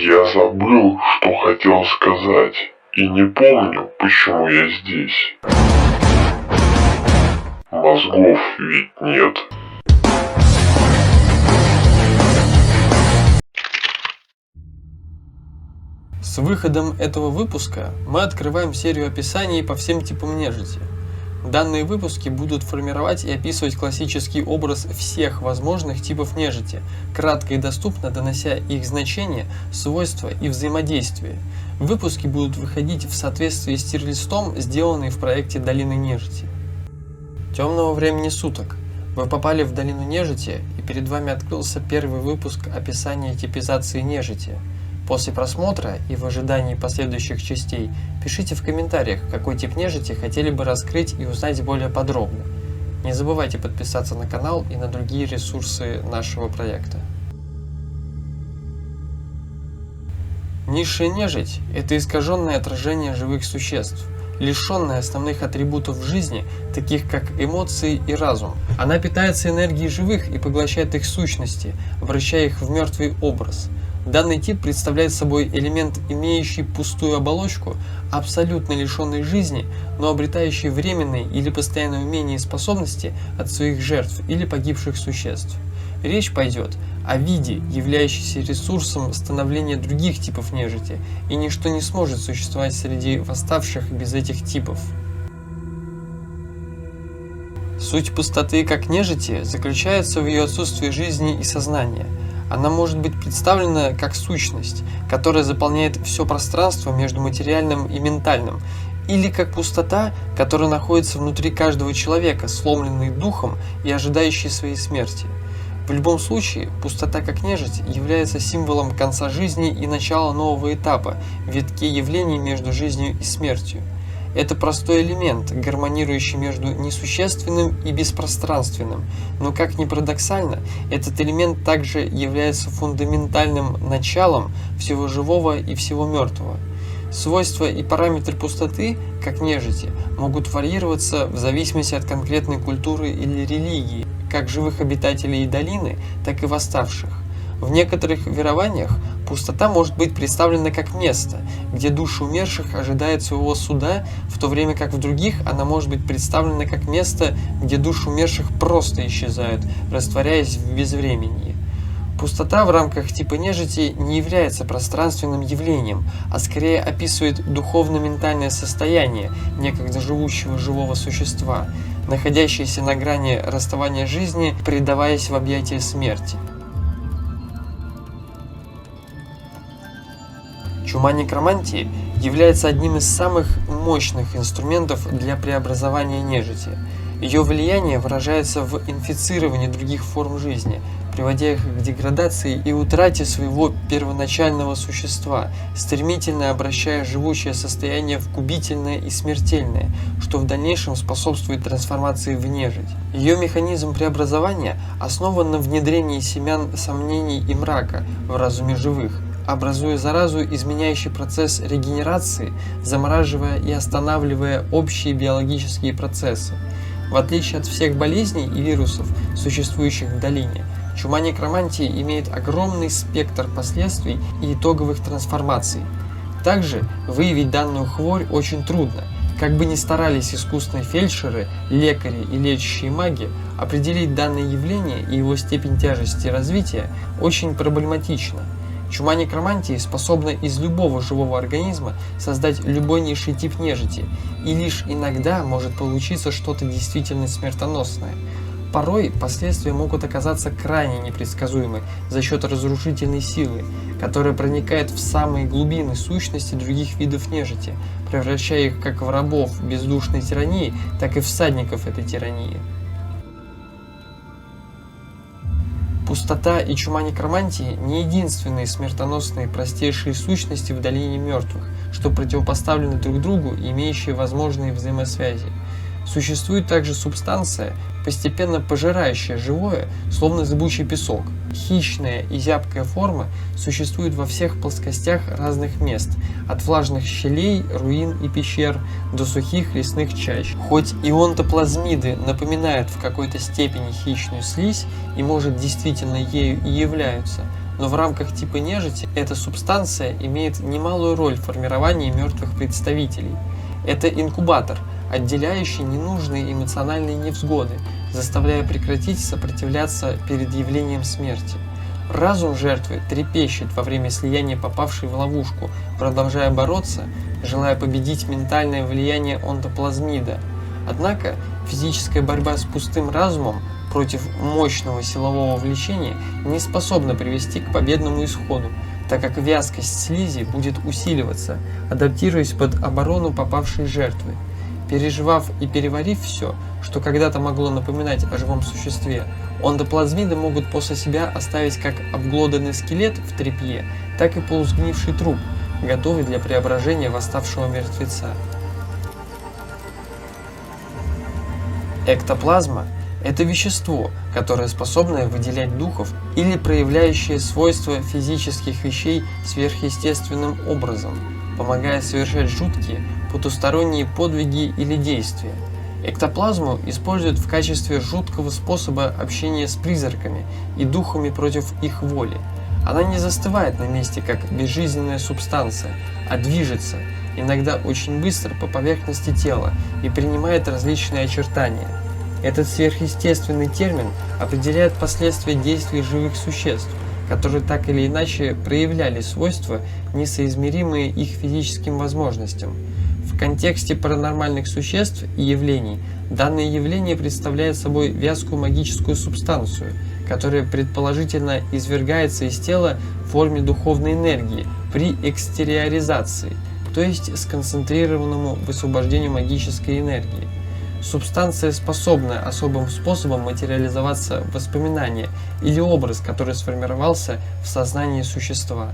Я забыл, что хотел сказать, и не помню, почему я здесь. Мозгов ведь нет. С выходом этого выпуска мы открываем серию описаний по всем типам нежити. Данные выпуски будут формировать и описывать классический образ всех возможных типов нежити, кратко и доступно донося их значения, свойства и взаимодействие. Выпуски будут выходить в соответствии с тир-листом, сделанный в проекте Долины Нежити. Темного времени суток. Вы попали в Долину Нежити, и перед вами открылся первый выпуск описания типизации нежити. После просмотра и в ожидании последующих частей пишите в комментариях, какой тип нежити хотели бы раскрыть и узнать более подробно. Не забывайте подписаться на канал и на другие ресурсы нашего проекта. Низшая нежить – это искаженное отражение живых существ, лишенная основных атрибутов жизни, таких как эмоции и разум. Она питается энергией живых и поглощает их сущности, обращая их в мертвый образ. Данный тип представляет собой элемент, имеющий пустую оболочку, абсолютно лишенный жизни, но обретающий временные или постоянные умения и способности от своих жертв или погибших существ. Речь пойдет о виде, являющейся ресурсом становления других типов нежити, и ничто не сможет существовать среди восставших без этих типов. Суть пустоты как нежити заключается в ее отсутствии жизни и сознания. Она может быть представлена как сущность, которая заполняет все пространство между материальным и ментальным, или как пустота, которая находится внутри каждого человека, сломленный духом и ожидающий своей смерти. В любом случае, пустота как нежить является символом конца жизни и начала нового этапа в витке явлений между жизнью и смертью. Это простой элемент, гармонирующий между несущественным и беспространственным, но, как ни парадоксально, этот элемент также является фундаментальным началом всего живого и всего мертвого. Свойства и параметры пустоты, как нежити, могут варьироваться в зависимости от конкретной культуры или религии, как живых обитателей долины, так и восставших. В некоторых верованиях пустота может быть представлена как место, где души умерших ожидают своего суда, в то время как в других она может быть представлена как место, где души умерших просто исчезают, растворяясь в безвременье. Пустота в рамках типа нежити не является пространственным явлением, а скорее описывает духовно-ментальное состояние некогда живущего живого существа, находящееся на грани расставания жизни, предаваясь в объятия смерти. Чума некромантии является одним из самых мощных инструментов для преобразования нежити. Ее влияние выражается в инфицировании других форм жизни, приводя их к деградации и утрате своего первоначального существа, стремительно обращая живущее состояние в губительное и смертельное, что в дальнейшем способствует трансформации в нежить. Ее механизм преобразования основан на внедрении семян сомнений и мрака в разуме живых, образуя заразу, изменяющий процесс регенерации, замораживая и останавливая общие биологические процессы. В отличие от всех болезней и вирусов, существующих в долине, чума некромантии имеет огромный спектр последствий и итоговых трансформаций. Также выявить данную хворь очень трудно. Как бы ни старались искусные фельдшеры, лекари и лечащие маги, определить данное явление и его степень тяжести развития очень проблематично. Чума некромантии способна из любого живого организма создать любой низший тип нежити, и лишь иногда может получиться что-то действительно смертоносное. Порой последствия могут оказаться крайне непредсказуемы за счет разрушительной силы, которая проникает в самые глубины сущности других видов нежити, превращая их как в рабов бездушной тирании, так и всадников этой тирании. Пустота и чума некромантии не единственные смертоносные простейшие сущности в долине мертвых, что противопоставлены друг другу и имеющие возможные взаимосвязи. Существует также субстанция, постепенно пожирающая живое, словно зыбучий песок. Хищная и зябкая форма существует во всех плоскостях разных мест, от влажных щелей, руин и пещер до сухих лесных чащ. Хоть ионтоплазмиды напоминают в какой-то степени хищную слизь и, может, действительно ею и являются, но в рамках типа нежити эта субстанция имеет немалую роль в формировании мертвых представителей. Это инкубатор, отделяющий ненужные эмоциональные невзгоды, заставляя прекратить сопротивляться перед явлением смерти. Разум жертвы трепещет во время слияния попавшей в ловушку, продолжая бороться, желая победить ментальное влияние онтоплазмида. Однако физическая борьба с пустым разумом против мощного силового влечения не способна привести к победному исходу, так как вязкость слизи будет усиливаться, адаптируясь под оборону попавшей жертвы. Переживав и переварив все, что когда-то могло напоминать о живом существе, онтоплазмиды могут после себя оставить как обглоданный скелет в тряпье, так и полусгнивший труп, готовый для преображения восставшего мертвеца. Эктоплазма – это вещество, которое способно выделять духов или проявляющее свойства физических вещей сверхъестественным образом, помогая совершать жуткие, потусторонние подвиги или действия. Эктоплазму используют в качестве жуткого способа общения с призраками и духами против их воли. Она не застывает на месте, как безжизненная субстанция, а движется, иногда очень быстро по поверхности тела и принимает различные очертания. Этот сверхъестественный термин определяет последствия действий живых существ, которые так или иначе проявляли свойства, несоизмеримые их физическим возможностям. В контексте паранормальных существ и явлений данное явление представляет собой вязкую магическую субстанцию, которая предположительно извергается из тела в форме духовной энергии при экстериоризации, то есть сконцентрированному высвобождению магической энергии. Субстанция способна особым способом материализоваться в воспоминание или образ, который сформировался в сознании существа.